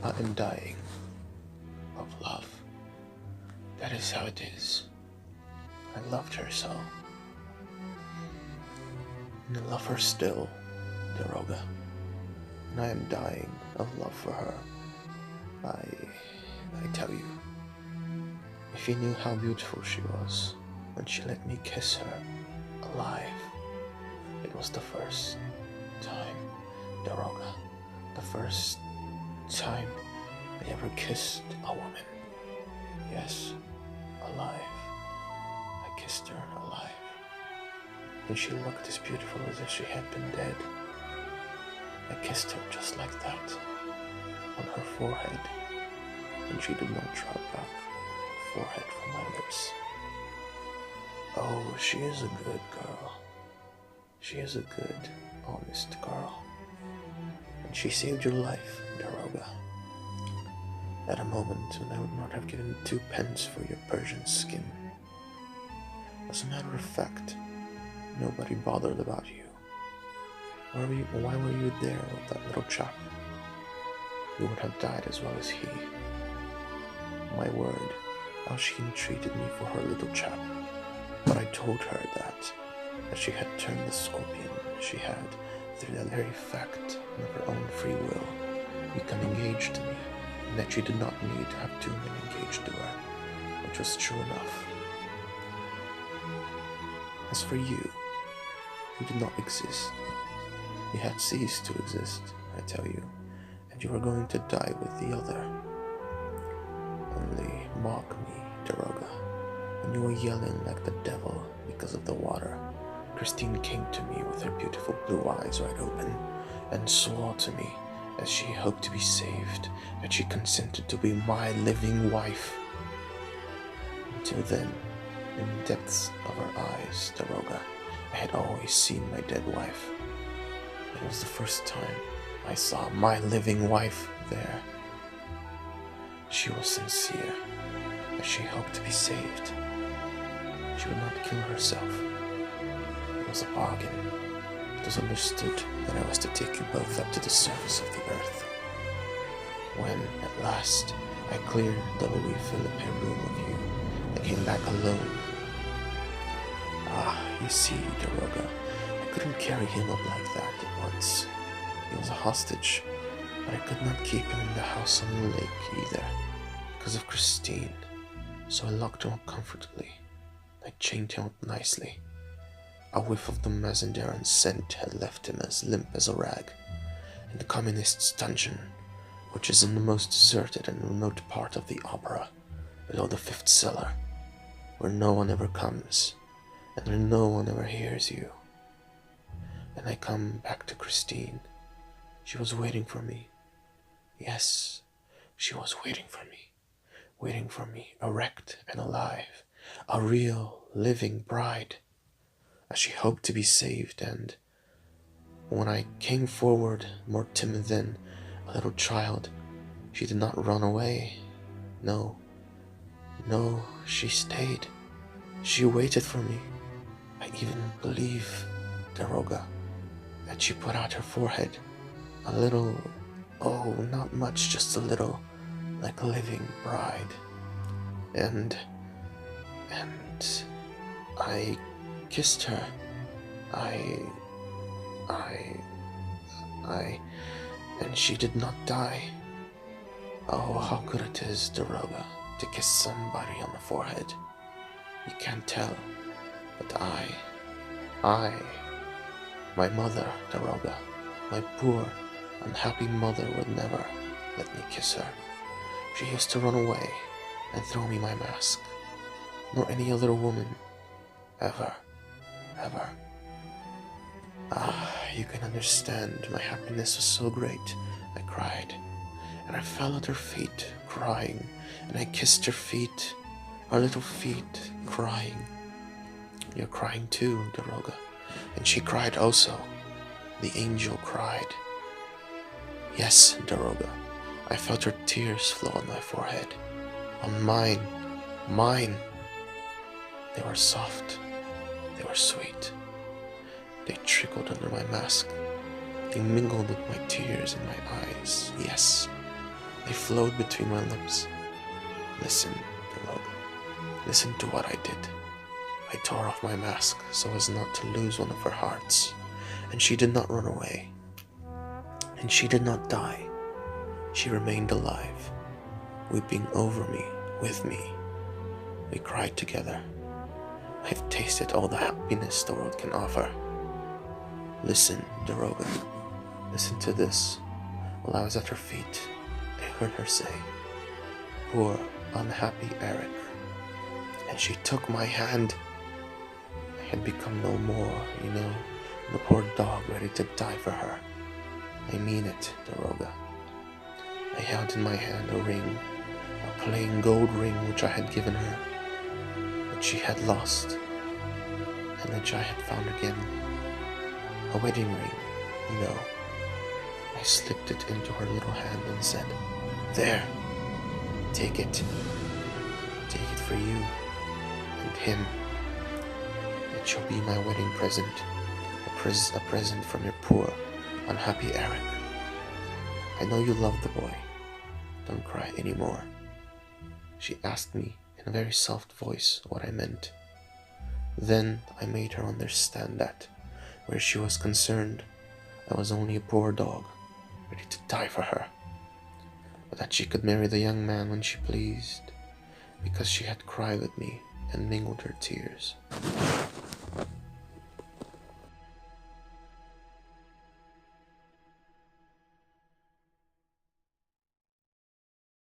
I am dying of love. That is how it is. I loved her so. And I love her still, Daroga. And I am dying of love for her. I tell you, if you knew how beautiful she was when she let me kiss her alive, it was the first time, Daroga, the first time I ever kissed a woman. Yes, alive. I kissed her alive. And she looked as beautiful as if she had been dead. I kissed her just like that, on her forehead, and she did not drop back her forehead from my lips. Oh, she is a good girl. She is a good, honest girl. And she saved your life, Daroga. At a moment when I would not have given 2 pence for your Persian skin. As a matter of fact, nobody bothered about you. Why were you there with that little chap? You would have died as well as he. My word, how she entreated me for her little chap. But I told her that she had turned the scorpion she had, through that very fact of her own free will, become engaged to me, and that she did not need to have 2 men engaged to her, which was true enough. As for you did not exist. You had ceased to exist, I tell you, and you were going to die with the other. Only mock me, Daroga. When you were yelling like the devil because of the water, Christine came to me with her beautiful blue eyes wide open and swore to me, as she hoped to be saved, that she consented to be my living wife. Until then, in the depths of her eyes, Daroga, I had always seen my dead wife. It was the first time I saw my living wife there. She was sincere, as she hoped to be saved. She would not kill herself. It was a bargain. It was understood that I was to take you both up to the surface of the earth. When, at last, I cleared the Louis Philippe room of you, I came back alone. You see, Daroga, I couldn't carry him up like that at once. He was a hostage, but I could not keep him in the house on the lake either, because of Christine. So I locked him up comfortably. I chained him up nicely. A whiff of the Mazenderan scent had left him as limp as a rag. In the communist's dungeon, which is in the most deserted and remote part of the opera, below the 5th cellar, where no one ever comes, and where no one ever hears you. And I come back to Christine. She was waiting for me. Yes, she was waiting for me, erect and alive, a real, living bride, as she hoped to be saved. And when I came forward, more timid than a little child, she did not run away. No, she stayed. She waited for me. I even believe, Daroga, that she put out her forehead a little, oh, not much, just a little, like a living bride. And I kissed her. And she did not die. Oh, how good it is, Daroga, to kiss somebody on the forehead. You can't tell, but my mother, Daroga, my poor, unhappy mother would never let me kiss her. She used to run away and throw me my mask, nor any other woman, ever. You can understand, my happiness was so great, I cried, and I fell at her feet, crying, and I kissed her feet, our little feet, crying. You're crying too, Daroga. And she cried also. The angel cried. Yes, Daroga, I felt her tears flow on my forehead, on mine. They were soft, they were sweet. They trickled under my mask. They mingled with my tears in my eyes. Yes, They flowed between my lips. Listen, Daroga. Listen to what I did. I tore off my mask so as not to lose one of her hearts. And she did not run away. And she did not die. She remained alive, weeping over me, with me. We cried together. I've tasted all the happiness the world can offer. Listen, Daroga. Listen to this. While I was at her feet, I heard her say, "Poor, unhappy Erik." And she took my hand. I had become no more, the poor dog ready to die for her. I mean it, Daroga. I held in my hand a ring, a plain gold ring which I had given her, which she had lost, and which I had found again. A wedding ring, I slipped it into her little hand and said, "There, take it. Take it for you and him. It shall be my wedding present, a present from your poor, unhappy Erik. I know you love the boy. Don't cry anymore." She asked me in a very soft voice what I meant. Then I made her understand that, where she was concerned, I was only a poor dog, ready to die for her, but that she could marry the young man when she pleased, because she had cried with me and mingled her tears.